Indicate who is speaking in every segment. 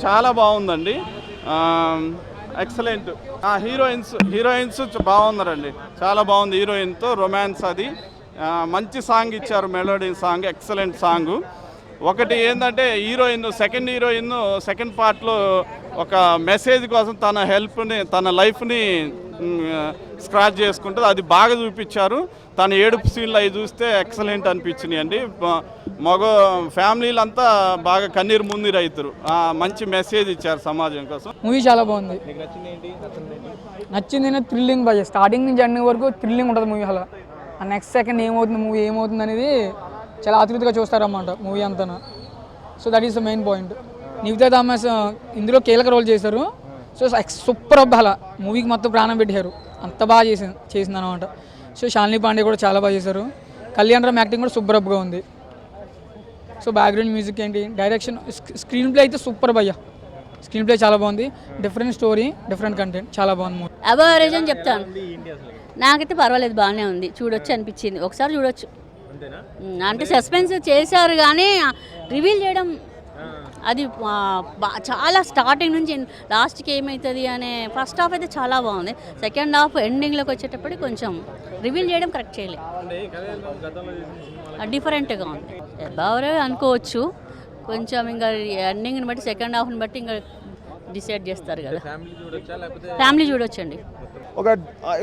Speaker 1: చాలా బాగుందండి. Excellent. Heroines బాగున్నారండి, చాలా బాగుంది. హీరోయిన్తో రొమాన్స్ అది. మంచి సాంగ్ ఇచ్చారు, మెలోడీ సాంగ్, ఎక్సలెంట్ సాంగు. ఒకటి ఏంటంటే సెకండ్ హీరోయిన్ సెకండ్ పార్ట్లో ఒక మెసేజ్ కోసం తన లైఫ్ని స్క్రాచ్ చేసుకుంటుంది, అది బాగా చూపించారు. తన ఏడుపు సీన్లు అవి చూస్తే ఎక్సలెంట్ అనిపించినాయి అండి. ఫ్యామిలీలంతా బాగా కన్నీరు మున్నీరు అవుతారు. మంచి మెసేజ్ ఇచ్చారు సమాజం కోసం.
Speaker 2: మూవీ చాలా బాగుంది. నచ్చింది థ్రిల్లింగ్ బాగా, స్టార్టింగ్ నుంచి ఎండింగ్ వరకు థ్రిల్లింగ్ ఉంటుంది మూవీ. అలా నెక్స్ట్ సెకండ్ మూవీ ఏమవుతుంది అనేది చాలా ఆతృతగా చూస్తారన్నమాట మూవీ అంతా. So that is the main point. Nivetha Thomas ఇందులో కీలక రోల్ చేశారు. సో సూపర్ అలా మూవీకి మొత్తం ప్రాణం పెట్టారు, అంత బాగా చేసింది అనమాట. సో శాలిని పాండే కూడా చాలా బాగా చేశారు. కళ్యాణ్ రామ్ యాక్టింగ్ కూడా సూపర్గా ఉంది. సో బ్యాక్గ్రౌండ్ మ్యూజిక్ ఏంటి, డైరెక్షన్, స్క్రీన్ ప్లే అయితే సూపర్ భయ్యా. స్క్రీన్ ప్లే చాలా బాగుంది, డిఫరెంట్ స్టోరీ, డిఫరెంట్ కంటెంట్, చాలా బాగుంది మూవీ.
Speaker 3: అవరేజ్ అని చెప్తాను. నాకైతే పర్వాలేదు, బాగానే ఉంది, చూడొచ్చు అనిపించింది, ఒకసారి చూడొచ్చు. అంటే సస్పెన్స్ చేశారు కానీ రివీల్ చేయడం అది చాలా స్టార్టింగ్ నుంచి లాస్ట్కి ఏమవుతుంది అనే ఫస్ట్ హాఫ్ అయితే చాలా బాగుంది. సెకండ్ హాఫ్ ఎండింగ్లోకి వచ్చేటప్పటికి కొంచెం రివీల్ చేయడం కరెక్ట్ చేయలేదు, డిఫరెంట్గా ఉంది. ఎవరే అనుకోవచ్చు, కొంచెం ఇంకా ఎండింగ్ని బట్టి సెకండ్ హాఫ్ని బట్టి ఇంకా డిసైడ్ చేస్తారు కదా. ఫ్యామిలీ చూడొచ్చండి.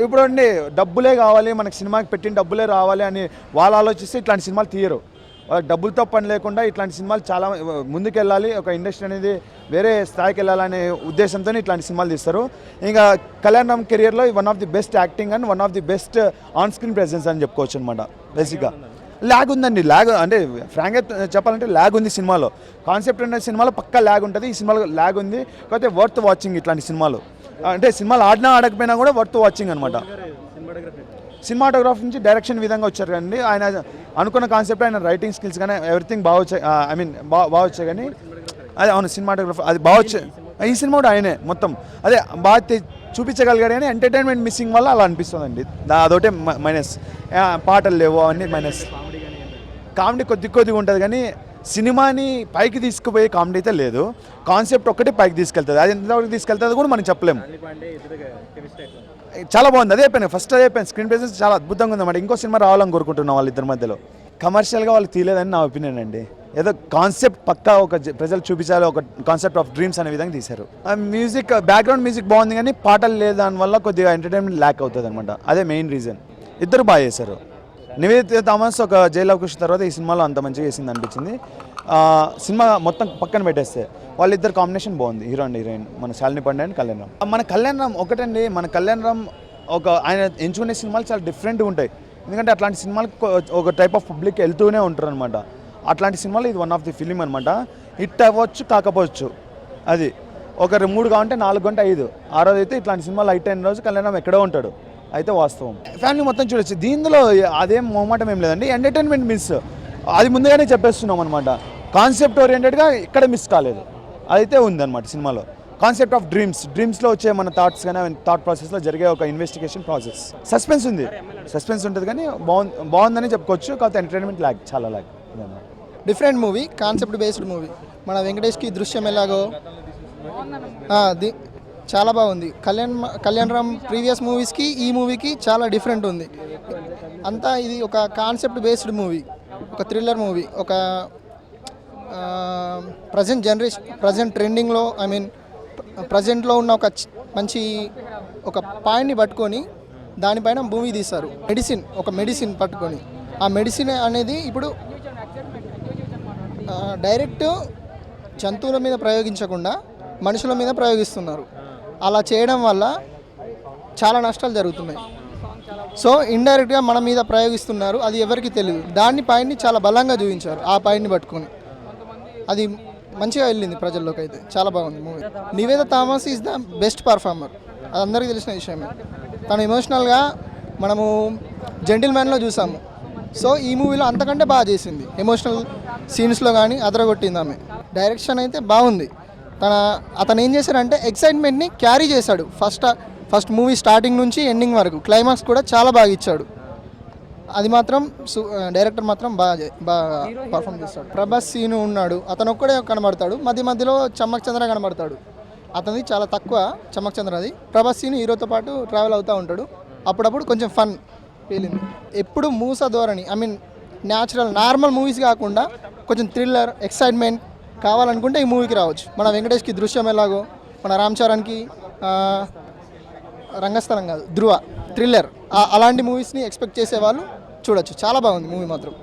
Speaker 4: ఇప్పుడు అండి డబ్బులే కావాలి మనకి, సినిమాకి పెట్టిన డబ్బులే రావాలి అని వాళ్ళు ఆలోచిస్తే ఇట్లాంటి సినిమాలు తీయరు. వాళ్ళకి డబ్బులతో పని లేకుండా ఇట్లాంటి సినిమాలు చాలా ముందుకెళ్ళాలి, ఒక ఇండస్ట్రీ అనేది వేరే స్థాయికి వెళ్ళాలనే ఉద్దేశంతో ఇట్లాంటి సినిమాలు తీస్తారు. ఇంకా కళ్యాణ్ రామ్ కెరియర్లో one of the best acting and one of the best on screen presence అని చెప్పుకోవచ్చు అనమాట. బేసిక్గా ల్యాగ్ ఉందండి, ల్యాగ్ అంటే ఫ్రాంక్గా చెప్పాలంటే ల్యాగ్ ఉంది సినిమాలో. కాన్సెప్ట్ అనే సినిమాలో పక్కా ల్యాగ్ ఉంటుంది, ఈ సినిమాలో ల్యాగ్ ఉంది. కాకపోతే వర్త్ వాచింగ్ ఇట్లాంటి సినిమాలు, అంటే సినిమాలు ఆడినా ఆడకపోయినా కూడా వర్త్ వాచింగ్ అనమాట. సినిమాటోగ్రాఫ్ నుంచి డైరెక్షన్ విధంగా వచ్చారు కానీ ఆయన అనుకున్న కాన్సెప్ట్, ఆయన రైటింగ్ స్కిల్స్ కానీ ఎవ్రీథింగ్ బాగా వచ్చాయి. బాగా వచ్చాయి కానీ అదే అవును సినిమాటోగ్రాఫ్ అది బాగా వచ్చాయి. ఈ సినిమా కూడా ఆయనే మొత్తం అదే బాగా చూపించగలిగాడు కానీ ఎంటర్టైన్మెంట్ మిస్సింగ్ వల్ల అలా అనిపిస్తుందండి. అదొకటే మైనస్. పాటలు లేవు, అవన్నీ మైనస్. కామెడీ కొద్దిగా ఉంటుంది కానీ సినిమాని పైకి తీసుకుపోయే కామెడీ అయితే లేదు. కాన్సెప్ట్ ఒక్కటే పైకి తీసుకెళ్తుంది, అది ఎంతవరకు తీసుకెళ్తుంది కూడా మనం చెప్పలేము. చాలా బాగుంది, అదే అయిపోయింది ఫస్ట్, అదే అయిపోయింది. స్క్రీన్ ప్రెజెన్స్ చాలా అద్భుతంగా ఉందన్నమాట. ఇంకో సినిమా రావాలని కోరుకుంటున్నాం వాళ్ళిద్దరి మధ్యలో. కమర్షియల్గా వాళ్ళు తీయలేదని నా ఒపీనియన్ అండి. ఏదో కాన్సెప్ట్ పక్కా ఒక ప్రజలు చూపించాలి, ఒక కాన్సెప్ట్ ఆఫ్ డ్రీమ్స్ అనే విధంగా తీశారు. మ్యూజిక్, బ్యాక్గ్రౌండ్ మ్యూజిక్ బాగుంది కానీ పాటలు లేదు, దానివల్ల కొద్దిగా ఎంటర్టైన్మెంట్ ల్యాక్ అవుతుంది అనమాట. అదే మెయిన్ రీజన్. ఇద్దరు బాగా చేశారు. నివేదిత థామస్ ఒక జైల్ అవకాశం తర్వాత ఈ సినిమాలో అంత మంచిగా చేసింది అనిపించింది. సినిమా మొత్తం పక్కన పెట్టేస్తే వాళ్ళిద్దరు కాంబినేషన్ బాగుంది, హీరో అండ్ హీరోయిన్, మన శాలిని పాండే అండ్ కళ్యాణ్ రామ్. మన కళ్యాణ్ రామ్ ఒకటండి, మన కళ్యాణ్ రామ్ ఆయన ఎంచుకునే సినిమాలు చాలా డిఫరెంట్గా ఉంటాయి. ఎందుకంటే అట్లాంటి సినిమాలకు ఒక టైప్ ఆఫ్ పబ్లిక్ వెళ్తూనే ఉంటారు అనమాట. అట్లాంటి సినిమాలు ఇది వన్ ఆఫ్ ది ఫిలిం అనమాట. హిట్ అవ్వచ్చు కాకపోవచ్చు, అది ఒక 3 కావాలంటే 4 గంట 5 ఆ రోజు అయితే ఇట్లాంటి సినిమాలు హిట్ అయిన రోజు కళ్యాణ్ రామ్ ఎక్కడో ఉంటాడు, అయితే వాస్తవం. ఫ్యామిలీ మొత్తం చూడొచ్చు, దీనిలో అదేం మొహమాటం ఏం లేదండి. ఎంటర్టైన్మెంట్ మిస్ అది ముందుగానే చెప్పేస్తున్నాం అనమాట. కాన్సెప్ట్ ఓరియంటెడ్గా ఇక్కడ మిస్ కాలేదు, అదైతే ఉందన్నమాట సినిమాలో. కాన్సెప్ట్ ఆఫ్ డ్రీమ్స్లో వచ్చే మన థాట్స్ కానీ థాట్ ప్రాసెస్లో జరిగే ఒక ఇన్వెస్టిగేషన్ ప్రాసెస్. సస్పెన్స్ ఉంటుంది కానీ బాగుందని చెప్పుకోవచ్చు. కాకపోతే ఎంటర్టైన్మెంట్ ల్యాగ్, చాలా lag.
Speaker 5: Different movie, concept based movie. మన వెంకటేష్కి దృశ్యం ఎలాగో చాలా బాగుంది. కళ్యాణ్ రామ్ ప్రీవియస్ మూవీస్కి ఈ మూవీకి చాలా డిఫరెంట్ ఉంది. అంతా ఇది ఒక కాన్సెప్ట్ బేస్డ్ మూవీ, ఒక థ్రిల్లర్ మూవీ, ఒక ప్రజెంట్ ట్రెండింగ్లో ప్రజెంట్లో ఉన్న ఒక మంచి ఒక పాయింట్ని పట్టుకొని దానిపైన మూవీ తీస్తారు. మెడిసిన్ పట్టుకొని, ఆ మెడిసిన్ అనేది ఇప్పుడు డైరెక్ట్ జంతువుల మీద ప్రయోగించకుండా మనుషుల మీద ప్రయోగిస్తున్నారు. అలా చేయడం వల్ల చాలా నష్టాలు జరుగుతున్నాయి. సో ఇండైరెక్ట్గా మన మీద ప్రయోగిస్తున్నారు, అది ఎవరికి తెలియదు. పాయింట్ని చాలా బలంగా చూపించారు. ఆ పాయింట్ని పట్టుకొని అది మంచిగా వెళ్ళింది ప్రజల్లోకి, అయితే చాలా బాగుంది movie. Nivedita Thomas is the best performer, అది అందరికీ తెలిసిన విషయమే. తను ఎమోషనల్గా మనము జెంటిల్మ్యాన్లో చూసాము. సో ఈ మూవీలో అంతకంటే బాగా చేసింది, ఎమోషనల్ సీన్స్లో కానీ అదరగొట్టింది ఆమె. డైరెక్షన్ అయితే బాగుంది. అతను ఏం చేశాడంటే ఎక్సైట్మెంట్ని క్యారీ చేశాడు. ఫస్ట్ మూవీ స్టార్టింగ్ నుంచి ఎండింగ్ వరకు, క్లైమాక్స్ కూడా చాలా బాగా ఇచ్చాడు. అది మాత్రం డైరెక్టర్ మాత్రం బాగా పర్ఫామ్ చేస్తాడు. ప్రభాస్ సీను ఉన్నాడు, అతను ఒక్కడే కనబడతాడు, మధ్యలో చమ్మక్ చంద్ర కనబడతాడు. అతనిది చాలా తక్కువ, చమ్మక్ చంద్రది. ప్రభాస్ సీన్ హీరోతో పాటు ట్రావెల్ అవుతూ ఉంటాడు. అప్పుడప్పుడు కొంచెం ఫన్ ఫీలింగ్. ఎప్పుడు మూస ధోరణి, I mean natural normal movies కాకుండా కొంచెం థ్రిల్లర్ ఎక్సైట్మెంట్ కావాలనుకుంటే ఈ మూవీకి రావచ్చు. మన వెంకటేష్కి దృశ్యం ఎలాగో, మన రామ్ చరణ్కి రంగస్థలం కాదు ధృవ థ్రిల్లర్, అలాంటి మూవీస్ని ఎక్స్పెక్ట్ చేసే వాళ్ళు చూడొచ్చు. చాలా బాగుంది మూవీ మాత్రం,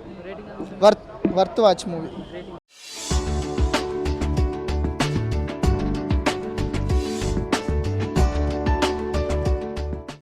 Speaker 5: వర్త్ వాచ్ మూవీ.